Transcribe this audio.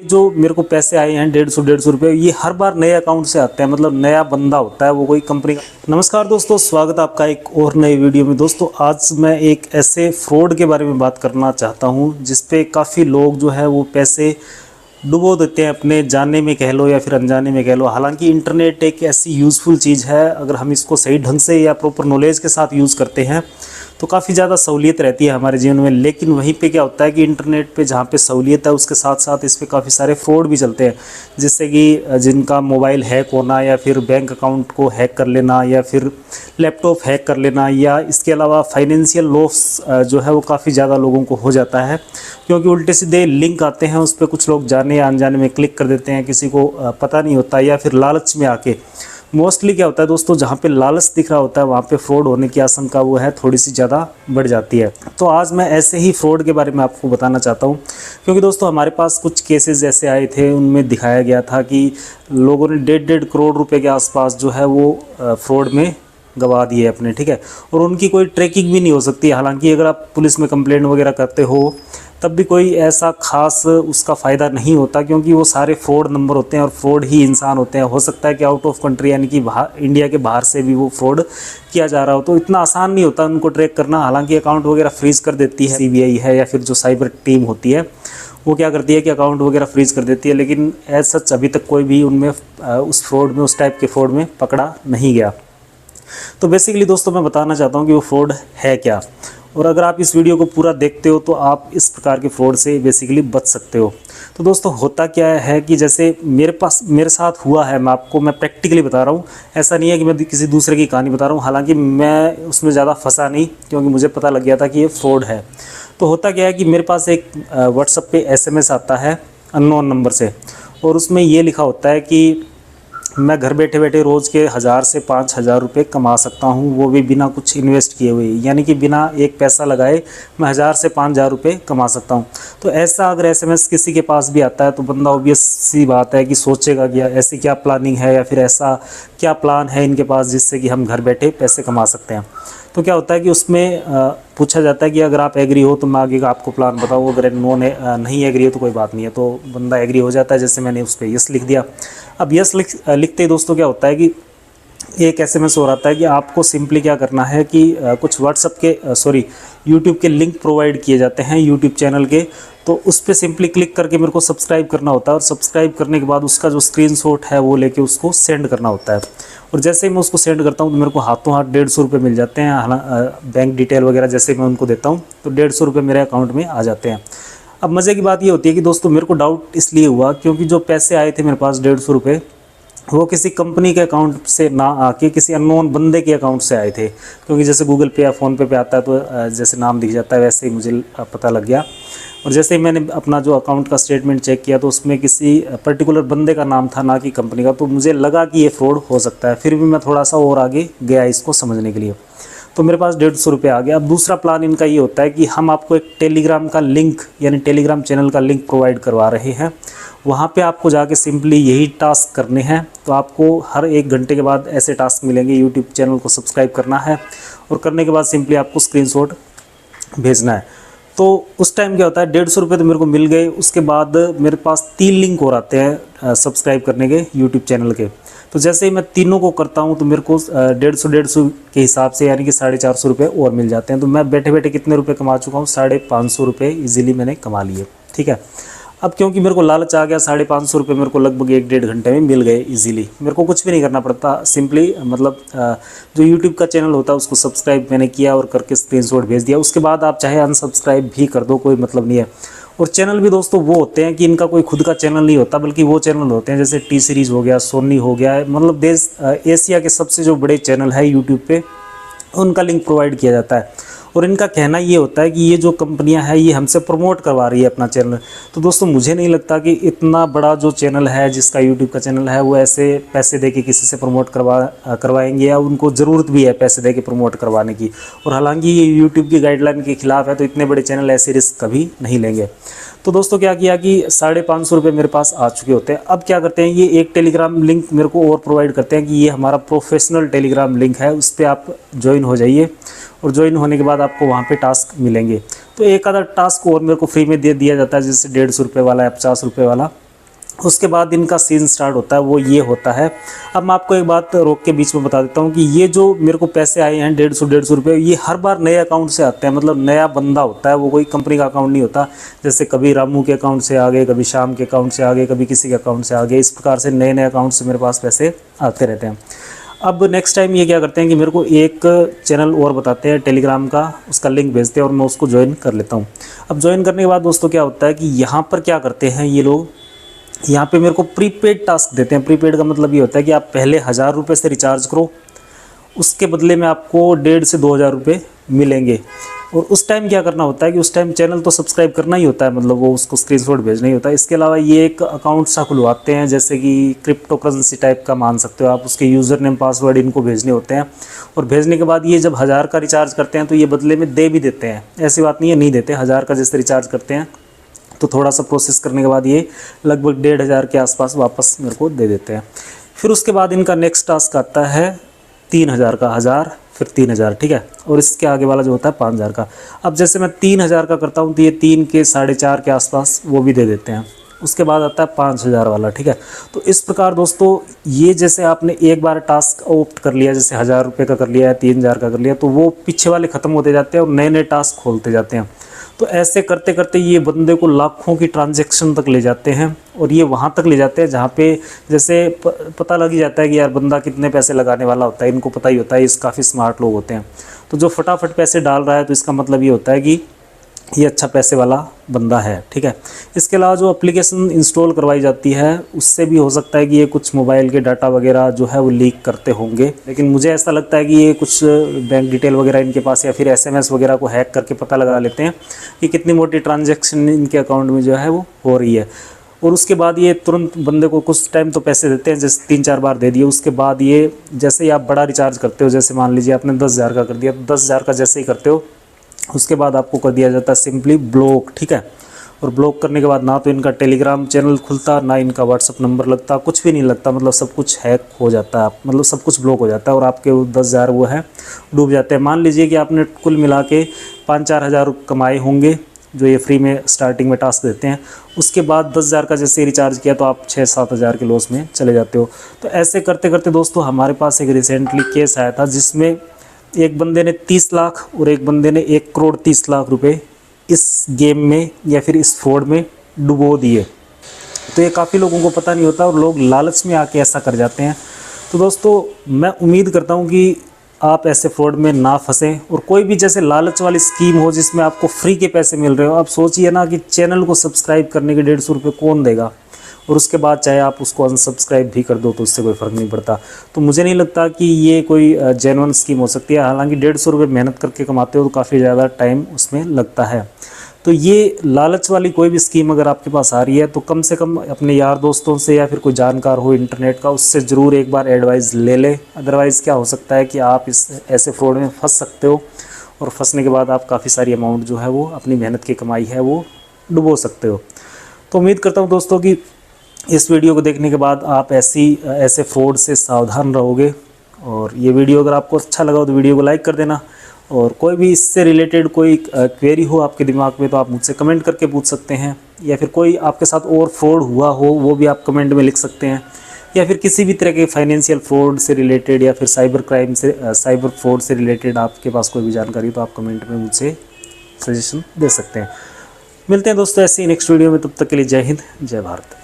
जो मेरे को पैसे आए हैं 150 रुपये, ये हर बार नए अकाउंट से आते हैं, मतलब नया बंदा होता है वो कोई कंपनी का। नमस्कार दोस्तों, स्वागत है आपका एक और नई वीडियो में। दोस्तों आज मैं एक ऐसे फ्रॉड के बारे में बात करना चाहता हूँ जिसपे काफ़ी लोग जो है वो पैसे डुबो देते हैं, अपने जानने में कह लो या फिर अनजाने में कह लो। हालांकि इंटरनेट एक ऐसी यूज़फुल चीज़ है, अगर हम इसको सही ढंग से या प्रॉपर नॉलेज के साथ यूज़ करते हैं तो काफ़ी ज़्यादा सहूलियत रहती है हमारे जीवन में। लेकिन वहीं पे क्या होता है कि इंटरनेट पे जहाँ पे सहूलियत है उसके साथ साथ इस पे काफ़ी सारे फ्रॉड भी चलते हैं, जिससे कि जिनका मोबाइल हैक होना या फिर बैंक अकाउंट को हैक कर लेना या फिर लैपटॉप हैक कर लेना, या इसके अलावा फाइनेंशियल लॉस जो है वो काफ़ी ज़्यादा लोगों को हो जाता है, क्योंकि उल्टे सीधे लिंक आते हैं, उस पर कुछ लोग जाने या अनजाने में क्लिक कर देते हैं, किसी को पता नहीं होता, या फिर लालच में आके। मोस्टली क्या होता है दोस्तों, जहाँ पे लालच दिख रहा होता है वहाँ पे फ्रॉड होने की आशंका वो है थोड़ी सी ज़्यादा बढ़ जाती है। तो आज मैं ऐसे ही फ्रॉड के बारे में आपको बताना चाहता हूँ, क्योंकि दोस्तों हमारे पास कुछ केसेस ऐसे आए थे, उनमें दिखाया गया था कि लोगों ने 1.5 करोड़ रुपए के आसपास जो है वो फ्रॉड में गवा दिए अपने, ठीक है। और उनकी कोई ट्रैकिंग भी नहीं हो सकती। हालांकि अगर आप पुलिस में कंप्लेंट वगैरह करते हो तब भी कोई ऐसा खास उसका फ़ायदा नहीं होता, क्योंकि वो सारे फ्रॉड नंबर होते हैं और फ्रॉड ही इंसान होते हैं। हो सकता है कि आउट ऑफ कंट्री यानी कि बाहर, इंडिया के बाहर से भी वो फ्रॉड किया जा रहा हो, तो इतना आसान नहीं होता उनको ट्रैक करना। हालांकि अकाउंट वगैरह फ्रीज़ कर देती है सीबीआई है या फिर जो साइबर टीम होती है वो क्या करती है कि अकाउंट वगैरह फ्रीज़ कर देती है, लेकिन एज सच अभी तक कोई भी उनमें उस फ्रॉड में, उस टाइप के फ्रॉड में पकड़ा नहीं गया। तो बेसिकली दोस्तों मैं बताना चाहता हूँ कि वो फ्रॉड है क्या, और अगर आप इस वीडियो को पूरा देखते हो तो आप इस प्रकार के फ्रॉड से बेसिकली बच सकते हो। तो दोस्तों होता क्या है कि जैसे मेरे साथ हुआ है, मैं प्रैक्टिकली बता रहा हूँ। ऐसा नहीं है कि मैं किसी दूसरे की कहानी बता रहा हूँ। हालांकि मैं उसमें ज़्यादा फंसा नहीं, क्योंकि मुझे पता लग गया था कि ये फ्रॉड है। तो होता क्या है कि मेरे पास एक व्हाट्सएप पे SMS आता है अननोन नंबर से, और उसमें ये लिखा होता है कि मैं घर बैठे बैठे रोज़ के 1000 से 5000 रुपये कमा सकता हूँ, वो भी बिना कुछ इन्वेस्ट किए हुए, यानी कि बिना एक पैसा लगाए मैं 1000 से 5000 रुपये कमा सकता हूँ। तो ऐसा अगर SMS किसी के पास भी आता है तो बंदा ऑब्वियस सी बात है कि सोचेगा कि ऐसी क्या प्लानिंग है या फिर ऐसा क्या प्लान है इनके पास जिससे कि हम घर बैठे पैसे कमा सकते हैं। तो क्या होता है कि उसमें पूछा जाता है कि अगर आप एग्री हो तो मैं आगे का आपको प्लान बताऊँ, अगर नहीं एग्री हो तो कोई बात नहीं है। तो बंदा एग्री हो जाता है, जैसे मैंने उस पर यस लिख दिया। अब यस लिखते ही दोस्तों क्या होता है कि एक SMS हो रहा है कि आपको सिंपली क्या करना है कि कुछ व्हाट्सएप के यूट्यूब के लिंक प्रोवाइड किए जाते हैं यूट्यूब चैनल के, तो उस पर सिंपली क्लिक करके मेरे को सब्सक्राइब करना होता है, और सब्सक्राइब करने के बाद उसका जो स्क्रीनशॉट है वो लेके उसको सेंड करना होता है। और जैसे ही मैं उसको सेंड करता हूँ तो मेरे को हाथों हाथ 150 रुपये मिल जाते हैं। बैंक डिटेल वगैरह जैसे मैं उनको देता हूँ तो 150 रुपये मेरे अकाउंट में आ जाते हैं। अब मज़े की बात ये होती है कि दोस्तों मेरे को डाउट इसलिए हुआ क्योंकि जो पैसे आए थे मेरे पास 150 रुपये, वो किसी कंपनी के अकाउंट से ना आके किसी अननोन बंदे के अकाउंट से आए थे। क्योंकि जैसे गूगल पे या फ़ोन पे आता है तो जैसे नाम दिख जाता है, वैसे ही मुझे पता लग गया। और जैसे ही मैंने अपना जो अकाउंट का स्टेटमेंट चेक किया तो उसमें किसी पर्टिकुलर बंदे का नाम था, ना कि कंपनी का। तो मुझे लगा कि ये फ्रॉड हो सकता है, फिर भी मैं थोड़ा सा और आगे गया इसको समझने के लिए। तो मेरे पास 150 रुपये आ गया। अब दूसरा प्लान इनका ये होता है कि हम आपको एक टेलीग्राम का लिंक यानी टेलीग्राम चैनल का लिंक प्रोवाइड करवा रहे हैं। वहाँ पे आपको जाके सिंपली यही टास्क करने हैं। तो आपको हर 1 घंटे के बाद ऐसे टास्क मिलेंगे। यूट्यूब चैनल को सब्सक्राइब करना है और करने के बाद सिंपली आपको स्क्रीनशॉट भेजना है। तो उस टाइम क्या होता है, 150 रुपये तो मेरे को मिल गए। उसके बाद मेरे पास 3 लिंक और आते हैं सब्सक्राइब करने के यूट्यूब चैनल के। तो जैसे ही मैं तीनों को करता हूं तो मेरे को 150 के हिसाब से यानी कि 450 रुपये और मिल जाते हैं। तो मैं बैठे बैठे कितने रुपए कमा चुका हूं, 550 रुपये ईजिली मैंने कमा लिए, ठीक है। अब क्योंकि मेरे को लालच आ गया, 550 रुपये मेरे को लगभग 1-1.5 घंटे में मिल गए ईजिली। मेरे को कुछ भी नहीं करना पड़ता, सिंपली मतलब जो यूट्यूब का चैनल होता है उसको सब्सक्राइब मैंने किया और करके स्क्रीनशॉट भेज दिया। उसके बाद आप चाहे अनसब्सक्राइब भी कर दो, कोई मतलब नहीं है। और चैनल भी दोस्तों वो होते हैं कि इनका कोई खुद का चैनल नहीं होता, बल्कि वो चैनल होते हैं जैसे टी सीरीज़ हो गया, सोनी हो गया, मतलब एशिया के सबसे जो बड़े चैनल है यूट्यूब पे, उनका लिंक प्रोवाइड किया जाता है। और इनका कहना ये होता है कि ये जो कंपनियां हैं ये हमसे प्रमोट करवा रही है अपना चैनल। तो दोस्तों मुझे नहीं लगता कि इतना बड़ा जो चैनल है, जिसका यूट्यूब का चैनल है, वो ऐसे पैसे दे के किसी से प्रमोट करवाएंगे, या उनको ज़रूरत भी है पैसे दे के प्रमोट करवाने की। और हालांकि ये यूट्यूब की गाइडलाइन के खिलाफ है, तो इतने बड़े चैनल ऐसे रिस्क कभी नहीं लेंगे। तो दोस्तों क्या किया कि 550 रुपये मेरे पास आ चुके होते हैं। अब क्या करते हैं, ये एक टेलीग्राम लिंक मेरे को और प्रोवाइड करते हैं कि ये हमारा प्रोफेशनल टेलीग्राम लिंक है, उस पर आप ज्वाइन हो जाइए। और ज्वाइन होने के बाद आपको वहाँ पे टास्क मिलेंगे। तो एक आधा टास्क और मेरे को फ्री में दे दिया जाता है, जैसे 150 रुपये वाला या 50 रुपये वाला। उसके बाद इनका सीन स्टार्ट होता है, वो ये होता है। अब मैं आपको एक बात रोक के बीच में बता देता हूँ कि ये जो मेरे को पैसे आए हैं 150 रुपये, ये हर बार नए अकाउंट से आते हैं। मतलब नया बंदा होता है, वो कोई कंपनी का अकाउंट नहीं होता। जैसे कभी रामू के अकाउंट से आ गए, कभी श्याम के अकाउंट से आ गए, कभी किसी के अकाउंट से आ गए। इस प्रकार से नए नए अकाउंट से मेरे पास पैसे आते रहते हैं। अब नेक्स्ट टाइम ये क्या करते हैं कि मेरे को एक चैनल और बताते हैं टेलीग्राम का, उसका लिंक भेजते हैं और मैं उसको ज्वाइन कर लेता हूँ। अब ज्वाइन करने के बाद दोस्तों क्या होता है कि यहाँ पर क्या करते हैं ये लोग, यहाँ पे मेरे को प्रीपेड टास्क देते हैं। प्रीपेड का मतलब ये होता है कि आप पहले 1000 रुपये से रिचार्ज करो, उसके बदले में आपको 1,500 से 2,000 रुपये मिलेंगे। और उस टाइम क्या करना होता है कि उस टाइम चैनल तो सब्सक्राइब करना ही होता है, मतलब वो उसको स्क्रीनशॉट भेजना ही होता है। इसके अलावा ये एक अकाउंट सा खुलवाते हैं, जैसे कि क्रिप्टो करेंसी टाइप का मान सकते हो आप। उसके यूज़र नेम पासवर्ड इनको भेजने होते हैं, और भेजने के बाद ये जब 1000 का रिचार्ज करते हैं तो ये बदले में दे भी देते हैं। ऐसी बात नहीं है नहीं देते। 1000 का जैसे रिचार्ज करते हैं तो थोड़ा सा प्रोसेस करने के बाद ये लगभग 1,500 के आसपास वापस मेरे को दे देते हैं। फिर उसके बाद इनका नेक्स्ट टास्क आता है 3,000 का, 1000 फिर 3,000, ठीक है। और इसके आगे वाला जो होता है 5,000 का। अब जैसे मैं 3,000 का करता हूँ तो ये 3 के 4.5 के आसपास वो भी दे देते हैं। उसके बाद आता है 5,000 वाला, ठीक है। तो इस प्रकार दोस्तों ये जैसे आपने एक बार टास्क ऑप्ट कर लिया, जैसे 1000 रुपये का कर लिया है, 3,000 का कर लिया, तो वो पीछे वाले ख़त्म होते जाते हैं और नए नए टास्क खोलते जाते हैं। तो ऐसे करते करते ये बंदे को लाखों की ट्रांजैक्शन तक ले जाते हैं, और ये वहाँ तक ले जाते हैं जहाँ पे जैसे पता लग ही जाता है कि यार बंदा कितने पैसे लगाने वाला होता है। इनको पता ही होता है, इस काफ़ी स्मार्ट लोग होते हैं। तो जो फटाफट पैसे डाल रहा है तो इसका मतलब ये होता है कि ये अच्छा पैसे वाला बंदा है, ठीक है। इसके अलावा जो एप्लीकेशन इंस्टॉल करवाई जाती है उससे भी हो सकता है कि ये कुछ मोबाइल के डाटा वगैरह जो है वो लीक करते होंगे, लेकिन मुझे ऐसा लगता है कि ये कुछ बैंक डिटेल वगैरह इनके पास, या फिर SMS वगैरह को हैक करके पता लगा लेते हैं कि कितनी मोटी ट्रांजैक्शन इनके अकाउंट में जो है वो हो रही है। और उसके बाद ये तुरंत बंदे को कुछ टाइम तो पैसे देते हैं, जैसे 3-4 बार दे दिए। उसके बाद ये जैसे ही आप बड़ा रिचार्ज करते हो, जैसे मान लीजिए आपने 10,000 का कर दिया, तो 10,000 का जैसे ही करते हो उसके बाद आपको कर दिया जाता है सिंपली ब्लॉक, ठीक है। और ब्लॉक करने के बाद ना तो इनका टेलीग्राम चैनल खुलता, ना इनका व्हाट्सअप नंबर लगता, कुछ भी नहीं लगता। मतलब सब कुछ हैक हो जाता है, मतलब सब कुछ ब्लॉक हो जाता है, और आपके 10,000 वो है डूब जाते हैं। मान लीजिए कि आपने कुल मिला के 5-4 हज़ार कमाए होंगे, जो ये फ्री में स्टार्टिंग में टास्क देते हैं। उसके बाद 10,000 का जैसे रिचार्ज किया तो आप 6-7 हज़ार के लॉस में चले जाते हो। तो ऐसे करते करते दोस्तों हमारे पास एक रिसेंटली केस आया था, जिसमें एक बंदे ने 30 लाख और एक बंदे ने 1,30,00,000 रुपए इस गेम में या फिर इस फ्रॉड में डुबो दिए। तो ये काफ़ी लोगों को पता नहीं होता, और लोग लालच में आके ऐसा कर जाते हैं। तो दोस्तों मैं उम्मीद करता हूँ कि आप ऐसे फ्रॉड में ना फंसें, और कोई भी जैसे लालच वाली स्कीम हो जिसमें आपको फ्री के पैसे मिल रहे हो। आप सोचिए ना कि चैनल को सब्सक्राइब करने के 150 रुपये कौन देगा, और उसके बाद चाहे आप उसको अनसब्सक्राइब भी कर दो तो उससे कोई फ़र्क नहीं पड़ता। तो मुझे नहीं लगता कि ये कोई जेन्युइन स्कीम हो सकती है। हालांकि 150 रुपये मेहनत करके कमाते हो तो काफ़ी ज़्यादा टाइम उसमें लगता है। तो ये लालच वाली कोई भी स्कीम अगर आपके पास आ रही है तो कम से कम अपने यार दोस्तों से या फिर कोई जानकार हो इंटरनेट का, उससे ज़रूर एक बार एडवाइस ले लें। अदरवाइज़ क्या हो सकता है कि आप इस ऐसे फ्रॉड में फंस सकते हो, और फंसने के बाद आप काफ़ी सारी अमाउंट जो है वो अपनी मेहनत की कमाई है वो डुबो सकते हो। तो उम्मीद करता हूँ दोस्तों कि इस वीडियो को देखने के बाद आप ऐसे फ्रॉड से सावधान रहोगे। और ये वीडियो अगर आपको अच्छा लगा हो तो वीडियो को लाइक कर देना, और कोई भी इससे रिलेटेड कोई क्वेरी हो आपके दिमाग में तो आप मुझसे कमेंट करके पूछ सकते हैं, या फिर कोई आपके साथ और फ्रॉड हुआ हो वो भी आप कमेंट में लिख सकते हैं, या फिर किसी भी तरह के फाइनेंशियल फ्रॉड से रिलेटेड या फिर साइबर क्राइम से साइबर फ्रॉड से रिलेटेड आपके पास कोई भी जानकारी तो आप कमेंट में मुझसे सजेशन दे सकते हैं। मिलते हैं दोस्तों ऐसे ही नेक्स्ट वीडियो में, तब तक के लिए जय हिंद, जय भारत।